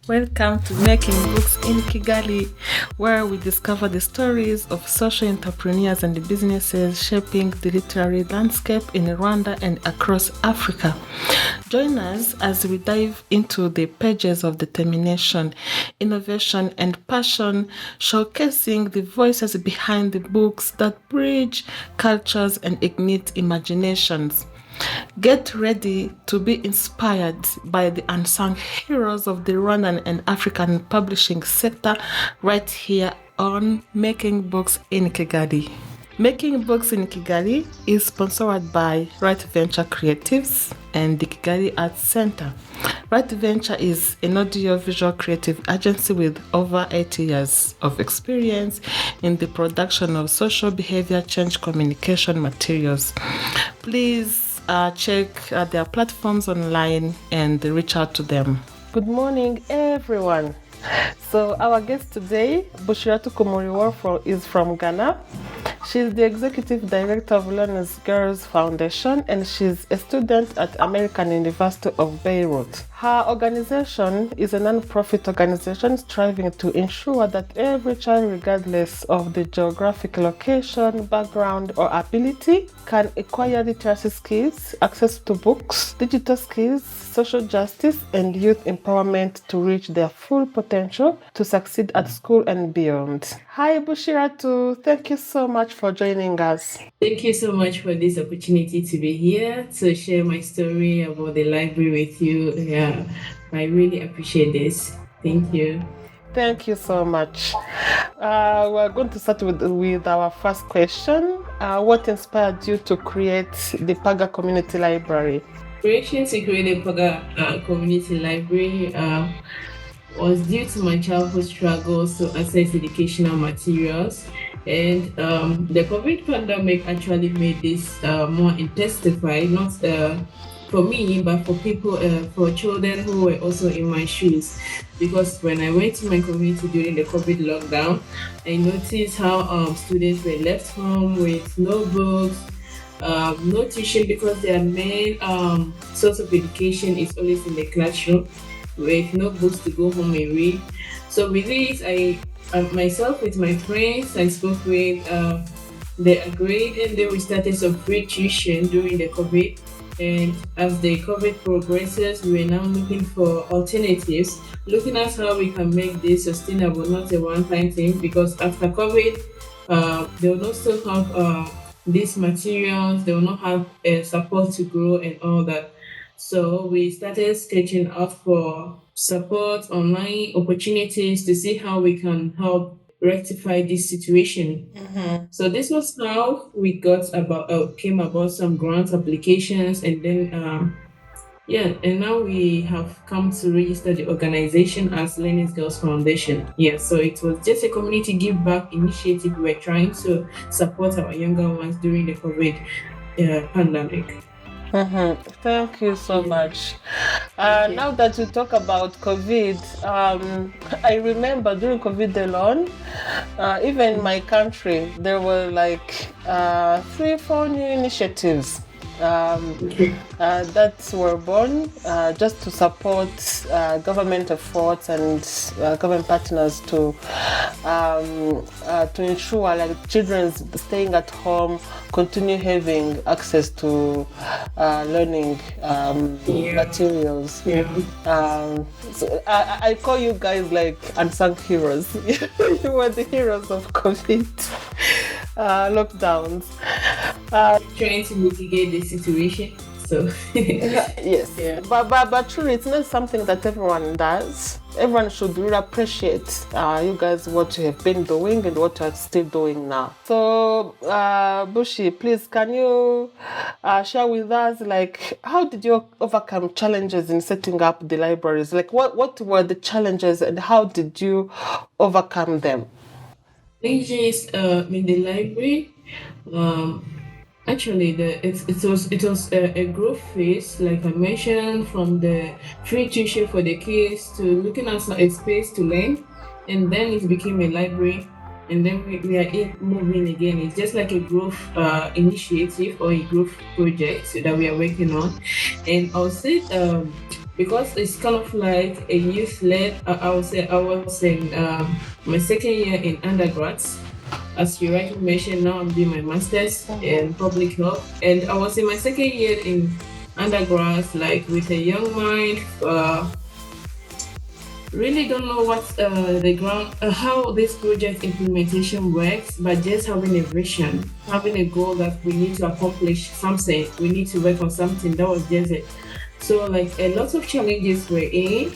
Welcome to Making Books in Kigali, where we discover the stories of social entrepreneurs and the businesses shaping the literary landscape in Rwanda and across Africa. Join us as we dive into the pages of determination, innovation, and passion, showcasing the voices behind the books that bridge cultures and ignite imaginations. Get ready to be inspired by the unsung heroes of the Rwandan and African publishing sector right here on Making Books in Kigali. Making Books in Kigali is sponsored by Right Venture Creatives and the Kigali Arts Center. Right Venture is an audio-visual creative agency with over 80 years of experience in the production of social behavior change communication materials. Please check their platforms online and reach out to them. Good morning, everyone. So our guest today, Bushiratu Kumuriwor, is from Ghana. She's the executive director of Learners Girls Foundation, and she's a student at American University of Beyrouth. Her organization is a non-profit organization striving to ensure that every child, regardless of the geographic location, background, or ability, can acquire literacy skills, access to books, digital skills, social justice, and youth empowerment to reach their full potential to succeed at school and beyond. Hi, Bushiratu. Thank you so much for joining us. Thank you so much for this opportunity to be here to share my story about the library with you. Yeah, I really appreciate this. Thank you. Thank you so much. We're going to start with our first question. What inspired you to create the Paga Community Library? Creation to create a Paga community library was due to my childhood struggles to access educational materials. And the COVID pandemic actually made this more intensified, not for me, but for people, for children who were also in my shoes. Because when I went to my community during the COVID lockdown, I noticed how students were left home with no books, no tuition, because their main source of education is always in the classroom with no books to go home and read. So with this, I myself with my friends, I spoke with, they agreed, and then we started some free tuition during the COVID. And as the COVID progresses, we are now looking for alternatives, looking at how we can make this sustainable, not a one-time thing, because after COVID, they will not still have these materials, they will not have support to grow and all that. So we started sketching out for support, online opportunities to see how we can help rectify this situation. So this was how we came about some grant applications, and then and now we have come to register the organization as Learning Girls Foundation. Yeah, so it was just a community give back initiative. We were trying to support our younger ones during the COVID pandemic. Thank you so much. Now that you talk about COVID, I remember during COVID alone, even in my country, there were like 3-4 new initiatives that were born just to support government efforts and government partners to ensure like children staying at home continue having access to learning materials. So I call you guys like unsung heroes. You were the heroes of COVID lockdowns. Trying to mitigate the situation. So yes, but truly, it's not something that everyone does. Everyone should really appreciate you guys, what you have been doing and what you are still doing now. So, Bushi, please, can you share with us, like, how did you overcome challenges in setting up the libraries? Like, what were the challenges and how did you overcome them? Challenges in the library. Actually, it was a growth phase, like I mentioned, from the free tuition for the kids to looking at a space to learn, and then it became a library, and then we are moving again. It's just like a growth initiative or a growth project that we are working on, and I'll say because it's kind of like a youth led. I would say I was in my second year in undergrads. As you rightly mentioned, now I'm doing my master's in public health, and I was in my second year in undergrads, like with a young mind. Really don't know what the ground, how this project implementation works, but just having a vision, having a goal that we need to accomplish something, we need to work on something. That was just it. So like a lot of challenges were in,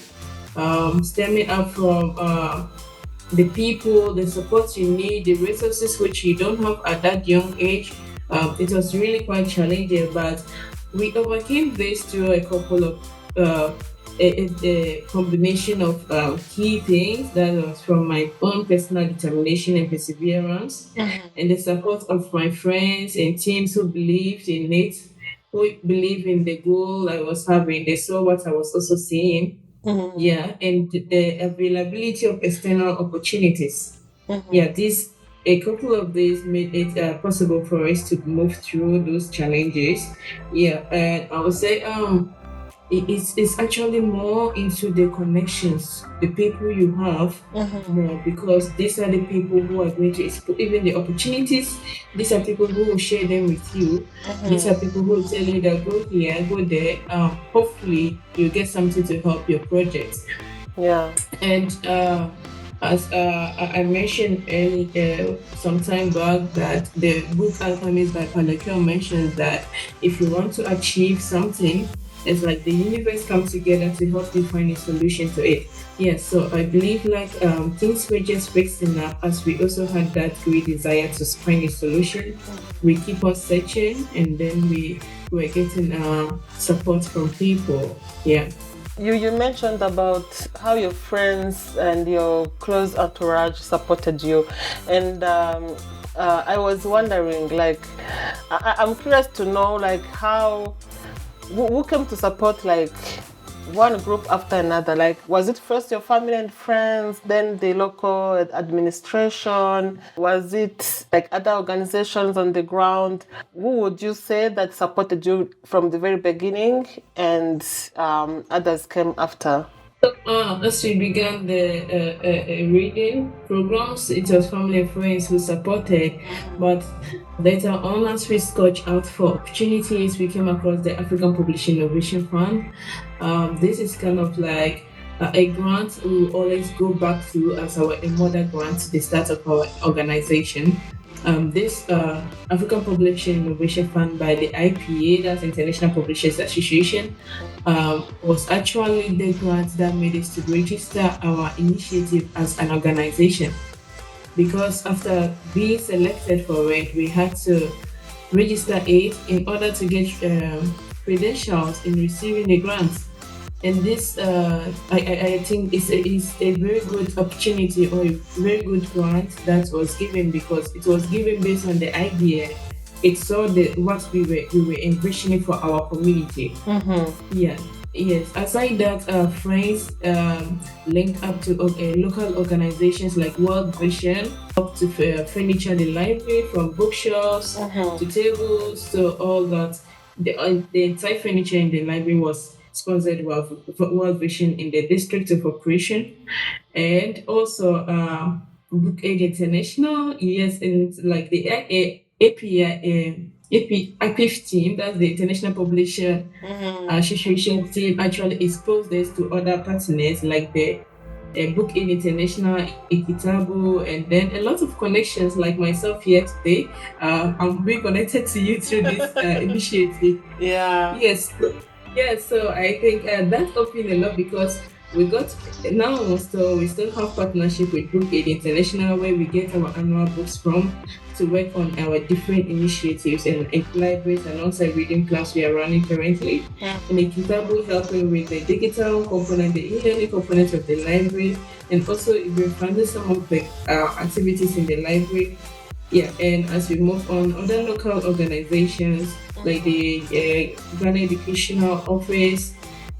stemming up from the people, the support you need, the resources which you don't have at that young age. It was really quite challenging, but we overcame this through a couple of a combination of key things that was from my own personal determination and perseverance, and the support of my friends and teams who believed in it, who believed in the goal I was having. They saw what I was also seeing. Yeah, and the availability of external opportunities. Yeah, this a couple of these made it possible for us to move through those challenges. Yeah, and I would say it's actually more into the connections, the people you have more, because these are the people who are going to even the opportunities. These are people who will share them with you. These are people who will tell you that go here, go there. Hopefully, you get something to help your project. Yeah. And as I mentioned some time back, that the book Alchemist by Paga mentions that if you want to achieve something, it's like the universe comes together to help you find a solution to it. Yes, so I believe like things were just fixing up as we also had that great desire to find a solution. We keep on searching, and then we were getting support from people. Yeah. You mentioned about how your friends and your close entourage supported you, and I was wondering, like, I'm curious to know, like, how who came to support, like, one group after another? Like, was it first your family and friends, then the local administration? Was it like other organizations on the ground? Who would you say that supported you from the very beginning, and others came after? As we began the reading programs, it was family and friends who supported. But later on, as we searched out for opportunities, we came across the African Publishing Innovation Fund. This is kind of like a grant we will always go back to as our a mother grant to the start of our organization. This African Publishing Innovation Fund by the IPA, that's International Publishers Association, was actually the grant that made us to register our initiative as an organization. Because after being selected for it, we had to register it in order to get credentials in receiving the grants. And this, I think, is a very good opportunity or a very good grant that was given, because it was given based on the idea. It saw what we were envisioning for our community. Yeah. Yes. Aside that, friends linked up to local organizations like World Vision, up to furniture in the library, from bookshelves to tables to all that. The entire furniture in the library was sponsored World Vision in the District of Operation, and also Book Aid International. Yes, and like the APIF team, that's the International Publisher Association team, actually exposed this to other partners like the Book Aid International, Ekitabo, and then a lot of connections like myself here today. I'm being connected to you through this initiative. Yeah. Yes. Yeah, so I think that opened a lot, because we got now we still have partnership with Book Aid International, where we get our annual books from to work on our different initiatives and libraries and also reading clubs we are running currently. And Ekitabo helping with the digital component, the e-learning component of the library, and also we're funding some of the activities in the library. Yeah, and as we move on, other local organizations like the Ghana Educational Office,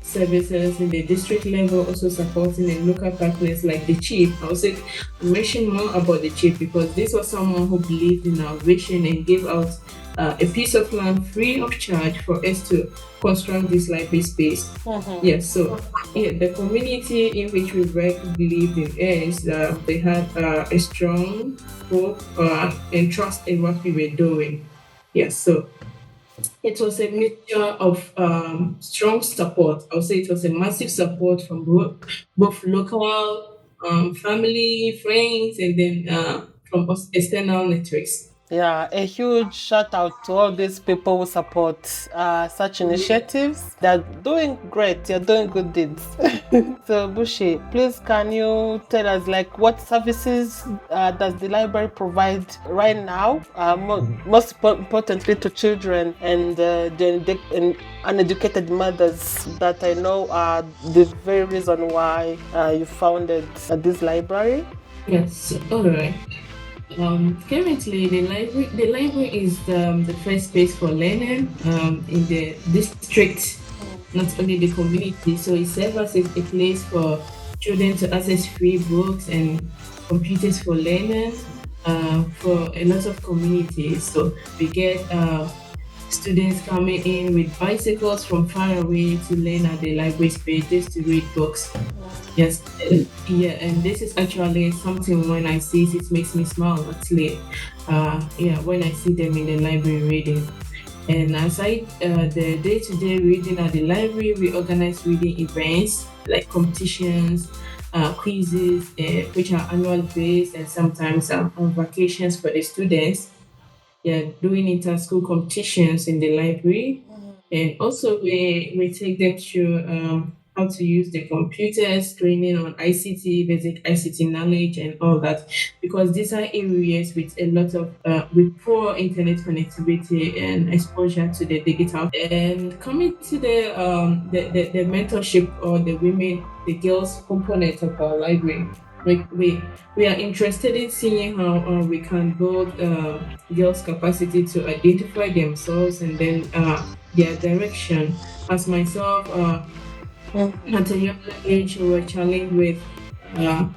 services in the district level, also supporting the local partners like the chief. I would say mention more about the chief because this was someone who believed in our vision and gave out a piece of land free of charge for us to construct this library space. Mhm. Yes, so yeah, the community in which we work believed in us. They had a strong hope and trust in what we were doing. Yes, so it was a mixture of strong support. I would say it was a massive support from both local family, friends, and then from external networks. Yeah, a huge shout out to all these people who support such initiatives. They're doing great. They're doing good deeds. So, Bushi, please can you tell us like what services does the library provide right now? Importantly to children and and uneducated mothers that I know are the very reason why you founded this library. Yes, all right. Currently, the library is the first space for learning in the district, not only the community. So it serves as a place for children to access free books and computers for learning for a lot of communities. So we get students coming in with bicycles from far away to learn at the library space just to read books. Yes, yeah, and this is actually something when I see it, it makes me smile actually. Yeah, when I see them in the library reading. And aside the day-to-day reading at the library, we organize reading events like competitions, quizzes, which are annual based, and sometimes on vacations for the students. Yeah, doing inter-school competitions in the library, and also we take them through how to use the computers, training on ICT, basic ICT knowledge, and all that, because these are areas with a lot of with poor internet connectivity and exposure to the digital. And coming to the mentorship or the women, the girls component of our library. We are interested in seeing how we can build girls' capacity to identify themselves and then their direction. As myself, at a young age, we were challenged with uh,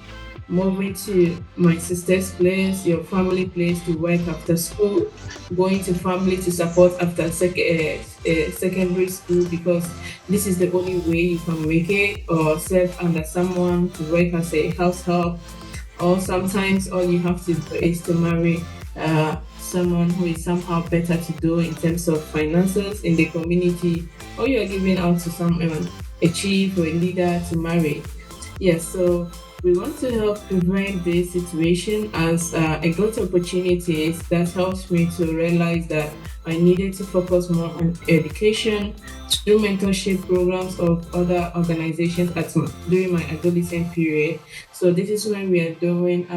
moving to my sister's place, your family place to work after school, going to family to support after secondary school because this is the only way you can make it or serve under someone to work as a house help, or sometimes all you have to do is to marry someone who is somehow better to do in terms of finances in the community, or you are giving out to someone, a chief or a leader to marry. Yes, so we want to help prevent this situation as a growth opportunities. That helps me to realize that I needed to focus more on education through mentorship programs of other organizations during my adolescent period. So this is when we are doing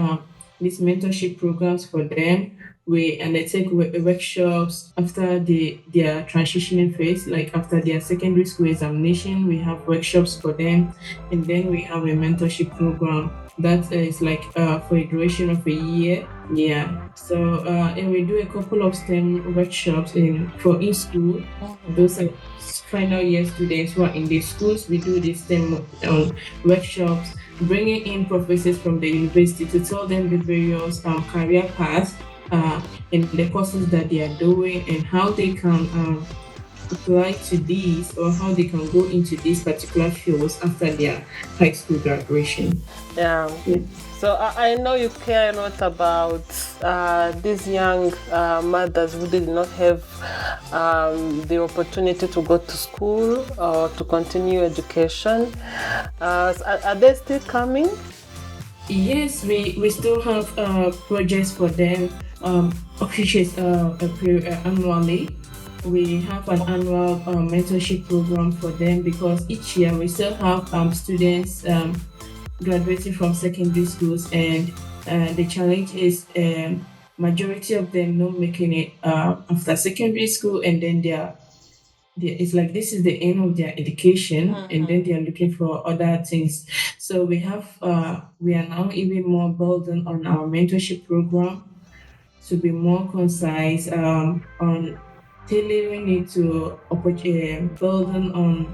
these mentorship programs for them. We undertake workshops after their transitioning phase, like after their secondary school examination. We have workshops for them, and then we have a mentorship program that is like for a duration of a year. Yeah. So and we do a couple of STEM workshops in school. Those are final year students who are in the schools. We do the STEM workshops, bringing in professors from the university to tell them the various career paths and the courses that they are doing and how they can apply to these or how they can go into these particular fields after their high school graduation. Yeah. Yeah. So I know you care a lot about these young mothers who did not have the opportunity to go to school or to continue education. Are they still coming? Yes, we still have projects for them, which is annually. We have an annual mentorship program for them because each year we still have students graduating from secondary schools, and the challenge is majority of them not making it after secondary school, and then it's like this is the end of their education and then they are looking for other things. So we are now even more burdened on our mentorship program to be more concise on tailoring it to burden on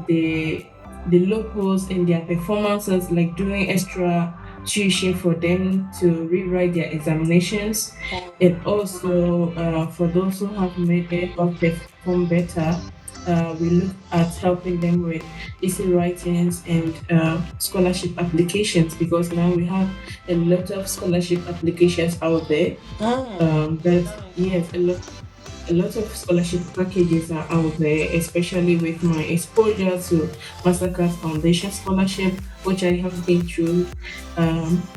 the loopholes in their performances, like doing extra tuition for them to rewrite their examinations, and also for those who have made it or perform better. We look at helping them with essay writings and scholarship applications, because now we have a lot of scholarship applications out there. But yes, a lot of scholarship packages are out there, especially with my exposure to Mastercard Foundation Scholarship, which I have been through,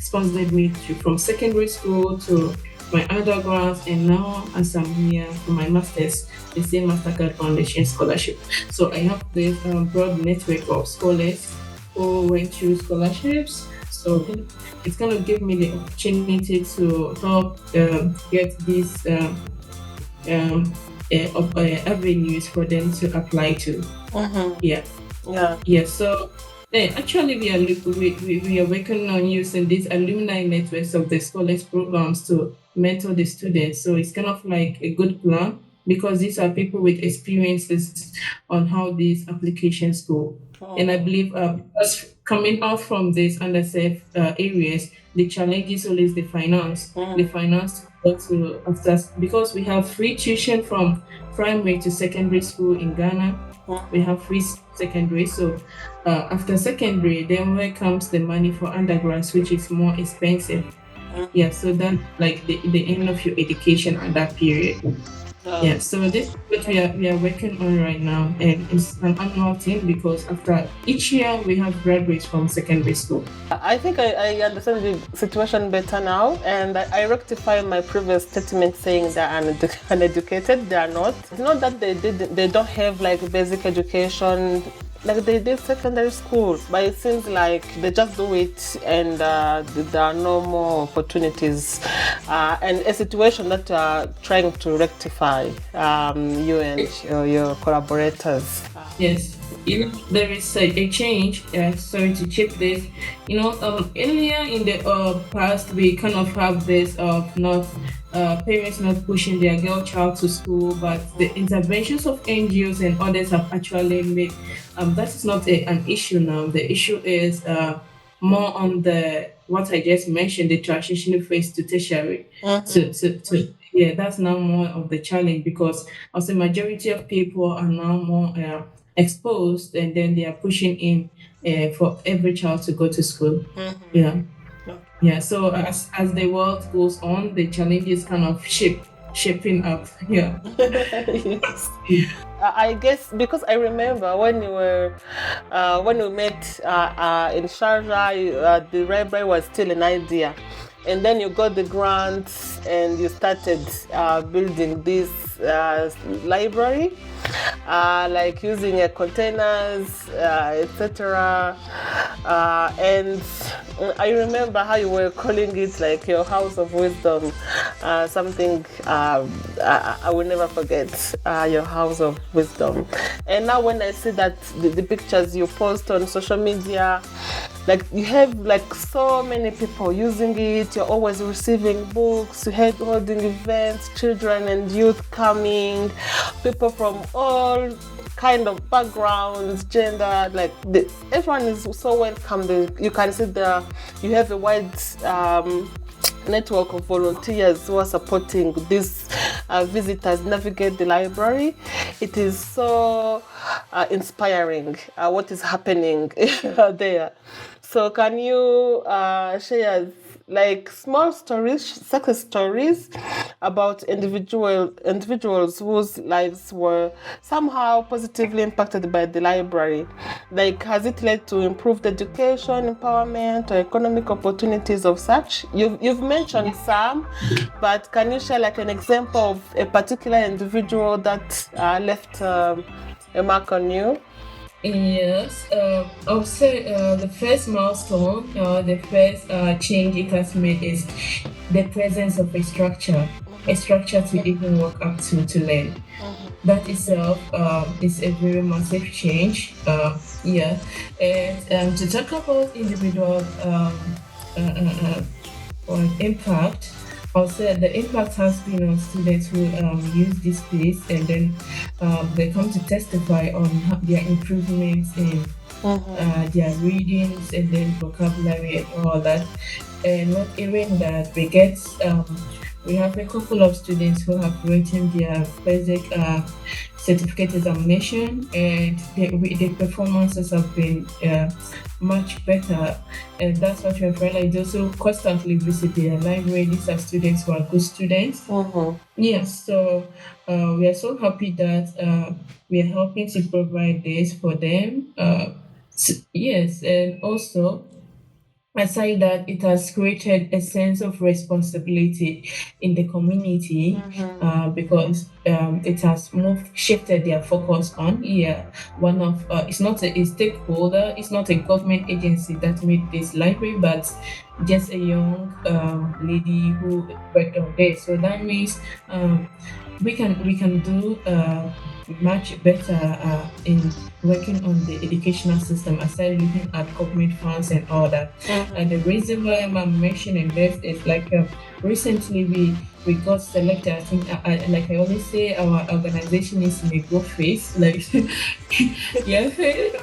sponsored me from secondary school to my undergrad, and now as I'm here for my master's, the same Mastercard Foundation Scholarship. So I have this broad network of scholars who went through scholarships. So it's going to give me the opportunity to help get these avenues for them to apply to. Yeah, Yeah. yeah. So actually, we are working on using these alumni networks of the scholars programs to mentor the students. So it's kind of like a good plan, because these are people with experiences on how these applications go. And I believe us coming out from these underserved areas, the challenge is always the finance. The finance to after, because we have free tuition from primary to secondary school in Ghana. We have free secondary. So after secondary, then where comes the money for undergrads, which is more expensive? Yeah, so that like the end of your education at that period. Yeah, so this is what we are working on right now, and it's an annual thing, because after each year we have graduates from secondary school. I think I understand the situation better now, and I rectify my previous statement saying that uneducated. They are not. It's not that they don't have like basic education like they did secondary school, but it seems like they just do it, and there are no more opportunities, and a situation that you are trying to rectify, you and your collaborators. Yes, there is a change. Sorry to chip this. Earlier in the past, we kind of have this of not parents not pushing their girl child to school, but the interventions of NGOs and others have actually made that is not an issue now. The issue is more on the what I just mentioned, the transitional phase to tertiary. Yeah, that's now more of the challenge, because as the majority of people are now more exposed, and then they are pushing in for every child to go to school. Yeah. Yeah, so as the world goes on, the challenges kind of shaping up. Yeah. Yes. I guess because I remember when we met in Sharjah, the library was still an idea, and then you got the grants and you started building this library, like using containers, etc. And I remember how you were calling it like your house of wisdom, something I will never forget, your house of wisdom. And now when I see that the pictures you post on social media, like you have like so many people using it, you're always receiving books, you're holding events, children and youth coming, people from all kind of backgrounds, gender, like everyone is so welcome. You can see you have a wide network of volunteers who are supporting these visitors navigate the library. It is so inspiring what is happening there. So can you share like small stories, success stories about individuals whose lives were somehow positively impacted by the library? Like, has it led to improved education, empowerment, or economic opportunities of such? You've mentioned some, but can you share like an example of a particular individual that left a mark on you? Yes, I would say the first milestone, the first change it has made is the presence of a structure to even work up to learn. That itself is a very massive change. Yeah, and to talk about individual impact, Also, the impact has been on students who use this space, and then they come to testify on their improvements in their readings and then vocabulary and all that. And not even that, we have a couple of students who have written their basic certificate examination, and the performances have been much better. And that's what we're finding. Like, they also constantly visit the library. These are students who are good students. Yes, so we are so happy that we are helping to provide this for them. Yes, and also aside that, it has created a sense of responsibility in the community, because it has shifted their focus on, one of it's not a stakeholder, it's not a government agency that made this library, but just a young lady who worked on this. So that means we can do much better in working on the educational system, aside looking at government funds and all that. And the reason why I'm mentioning this is like, recently we got selected. I think, like I always say, our organization is in a growth phase. Like, yeah,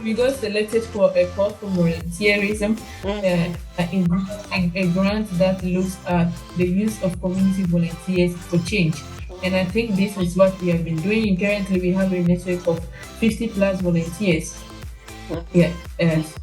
we got selected for a call for volunteerism, a grant that looks at the use of community volunteers for change. And I think this is what we have been doing. Currently, we have a network of 50 plus volunteers. Yeah,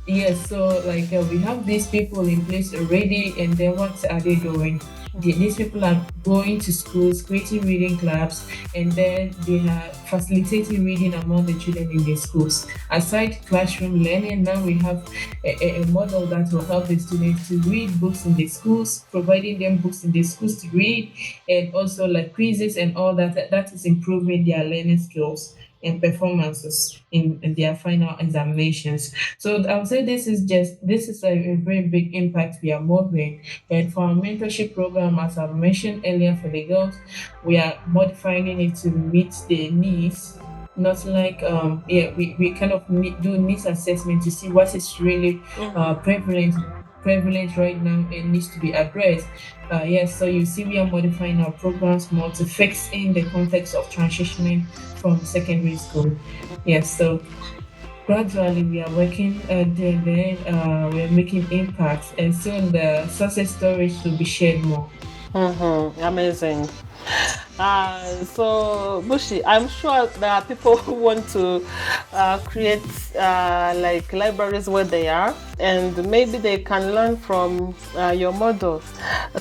yes. So, like, we have these people in place already, and then what are they doing? These people are going to schools, creating reading clubs, and then they are facilitating reading among the children in the schools. Aside classroom learning, now we have a model that will help the students to read books in the schools, providing them books in the schools to read, and also like quizzes and all that. That is improving their learning skills and performances in their final examinations. So I would say this is a very big impact we are moving. And for our mentorship program, as I mentioned earlier, for the girls, we are modifying it to meet the needs. Not like, we kind of do needs assessment to see what is really prevalent right now and needs to be addressed. Yes, so you see, we are modifying our programs more to fix in the context of transitioning from secondary school. Yes, so gradually we are working, we are making impacts, and soon the success stories will be shared more. Amazing. So Bushi, I'm sure there are people who want to create like libraries where they are, and maybe they can learn from your model.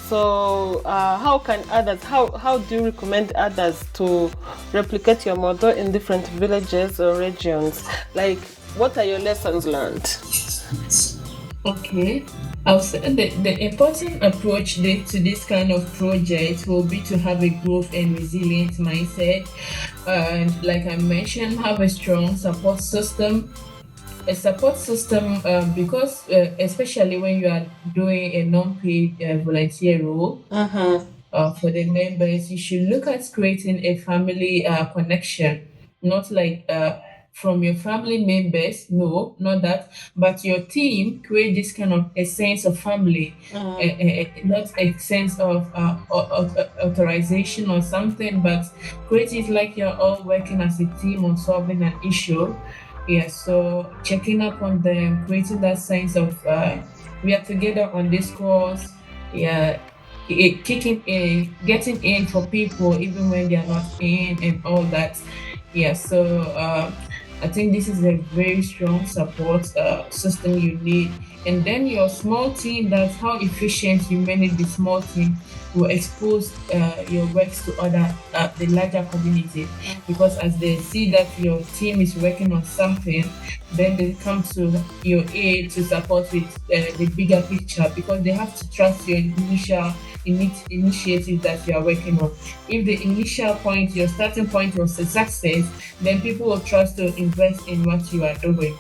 So how can others? How do you recommend others to replicate your model in different villages or regions? Like, what are your lessons learned? Okay. I'll say the important approach to this kind of project will be to have a growth and resilient mindset. And like I mentioned, have a strong support system. A support system, because especially when you are doing a non-paid volunteer role, for the members, you should look at creating a family connection, not like from your family members, no, not that, but your team create this kind of a sense of family, not a sense of authorization or something, but create it like you're all working as a team on solving an issue. Yeah, so checking up on them, creating that sense of we are together on this course. Yeah, kicking in, getting in for people even when they are not in, and all that. Yeah, so I think this is a very strong support system you need. And then your small team, that's how efficient you manage the small team, will expose your works to the larger community. Because as they see that your team is working on something, then they come to your aid to support with the bigger picture, because they have to trust your initial initiative that you are working on. If the initial point, your starting point was a success, then people will trust to invest in what you are doing.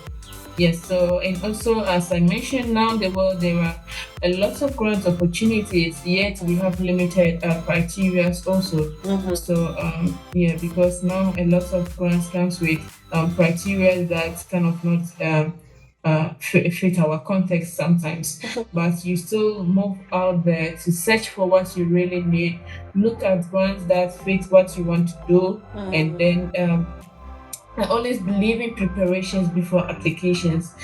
Yes, so, and also as I mentioned, now there are a lot of grant opportunities, yet we have limited criteria also. So yeah, because now a lot of grants comes with criteria that kind of not fit our context sometimes. But you still move out there to search for what you really need, look at ones that fit what you want to do, and then I always believe in preparations before applications.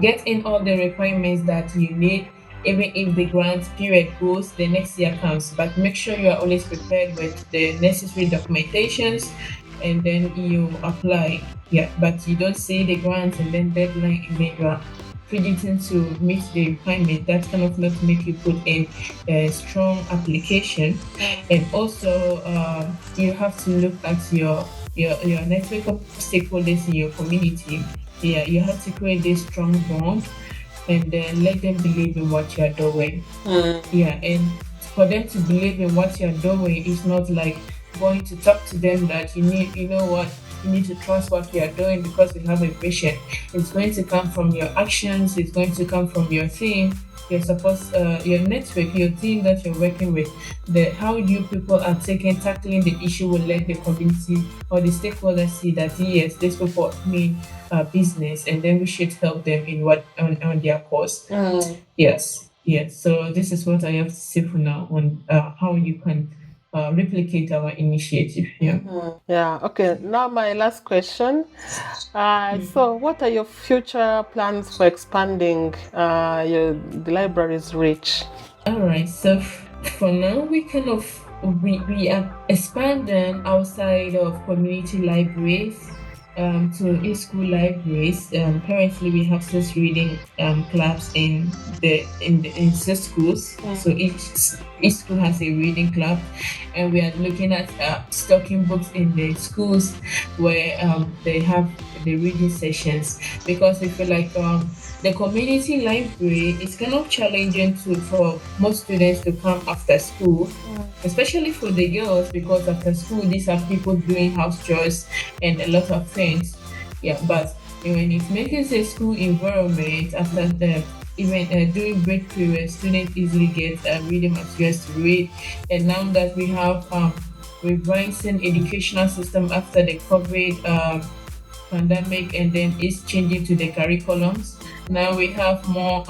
Get in all the requirements that you need. Even if the grant period goes, the next year comes. But make sure you are always prepared with the necessary documentations, and then you apply. Yeah, but you don't see the grant and then deadline, and then you are fidgeting to meet the requirement. That kind of not make you put in a strong application. And also, you have to look at your network of stakeholders in your community. Yeah, you have to create this strong bond, and then let them believe in what you're doing. Yeah, and for them to believe in what you're doing, it's not like going to talk to them that you know what, you need to trust what you're doing because you have a vision. It's going to come from your actions, it's going to come from your team, your network, your team that you're working with. How you people are tackling the issue will let the community or the stakeholders see that yes, these people mean business, and then we should help them in on their cause. Yes, yes. So this is what I have to say for now on how you can replicate our initiative. Yeah. Yeah, okay. Now, my last question. So, what are your future plans for expanding the library's reach? All right. So for now, we are expanding outside of community libraries to in-school libraries. Currently, we have 6 reading clubs in 6 schools. So each school has a reading club, and we are looking at stocking books in the schools where they have the reading sessions, because we feel like the community library is kind of challenging for most students to come after school, especially for the girls, because after school these are people doing house chores and a lot of things. Yeah, but when it makes a school environment, after the even during break period, students easily get reading materials to read. And now that we have revising educational system after the COVID pandemic, and then it's changing to the curriculums. Now we have more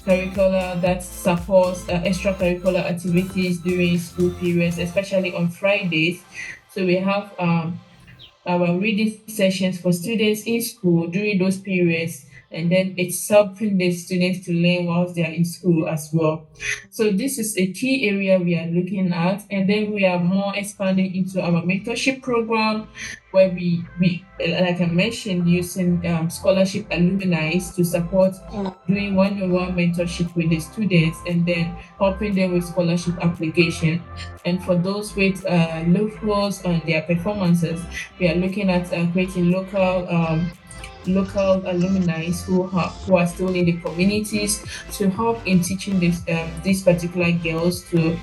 curricula that supports extracurricular activities during school periods, especially on Fridays. So we have our reading sessions for students in school during those periods, and then it's helping the students to learn whilst they are in school as well. So this is a key area we are looking at, and then we are more expanding into our mentorship program, where we like I mentioned, using scholarship alumni to support doing one-on-one mentorship with the students, and then helping them with scholarship application. And for those with low scores on their performances, we are looking at creating local alumni who are still in the communities to help in teaching these particular girls to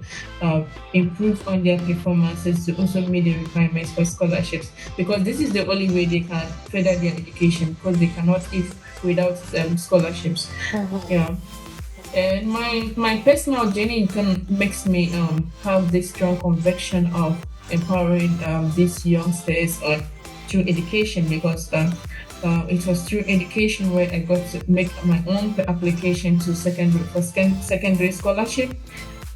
improve on their performances, to also meet the requirements for scholarships, because this is the only way they can further their education, because they cannot eat without scholarships. Yeah. And my personal journey makes me have this strong conviction of empowering these youngsters through education, because it was through education where I got to make my own application to secondary scholarship.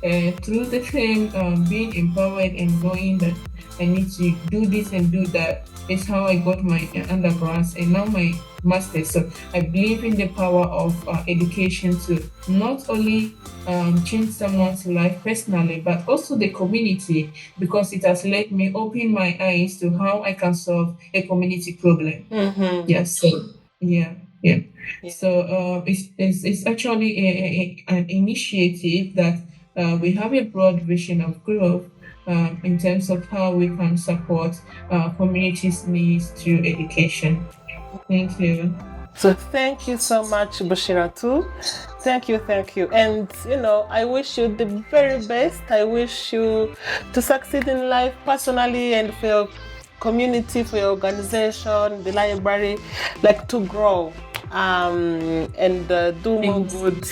Through the thing, being empowered and knowing that I need to do this and do that is how I got my undergrads and now my master's. So I believe in the power of education to not only change someone's life personally, but also the community, because it has let me open my eyes to how I can solve a community problem. Yes. So yeah. Yeah. So it's actually an initiative that we have a broad vision of growth in terms of how we can support communities' needs through education. Thank you. So thank you so much, Bushiratu. Thank you, thank you. And I wish you the very best. I wish you to succeed in life personally, and for your community, for your organization, the library, like to grow and do more good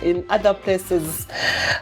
in other places.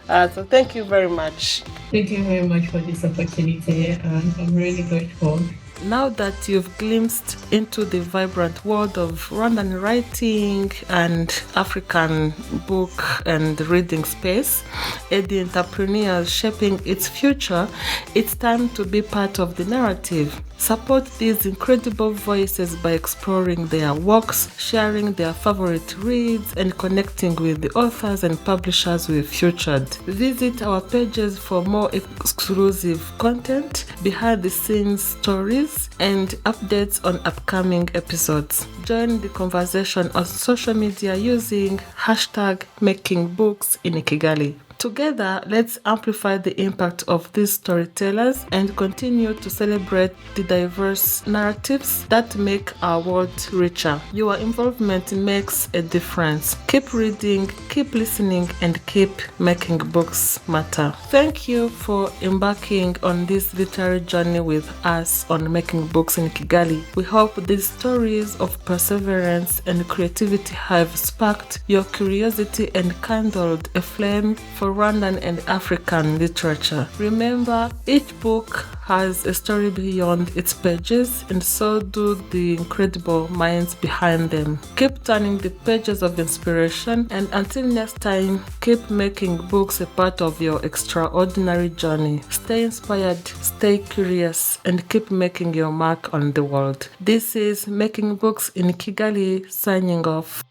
So thank you very much. Thank you very much for this opportunity. I'm really grateful. Now that you've glimpsed into the vibrant world of Rwandan writing and African book and reading space, and the entrepreneurs shaping its future, it's time to be part of the narrative. Support these incredible voices by exploring their works, sharing their favorite reads, and connecting with the authors and publishers we've featured. Visit our pages for more exclusive content, behind the scenes stories, and updates on upcoming episodes. Join the conversation on social media using hashtag #MakingBooks in Kigali. Together, let's amplify the impact of these storytellers and continue to celebrate the diverse narratives that make our world richer. Your involvement makes a difference. Keep reading, keep listening, and keep making books matter. Thank you for embarking on this literary journey with us on Making Books in Kigali. We hope these stories of perseverance and creativity have sparked your curiosity and kindled a flame for Rwandan and African literature. Remember, each book has a story beyond its pages, and so do the incredible minds behind them. Keep turning the pages of inspiration, and until next time, keep making books a part of your extraordinary journey. Stay inspired, stay curious, and keep making your mark on the world. This is Making Books in Kigali, signing off.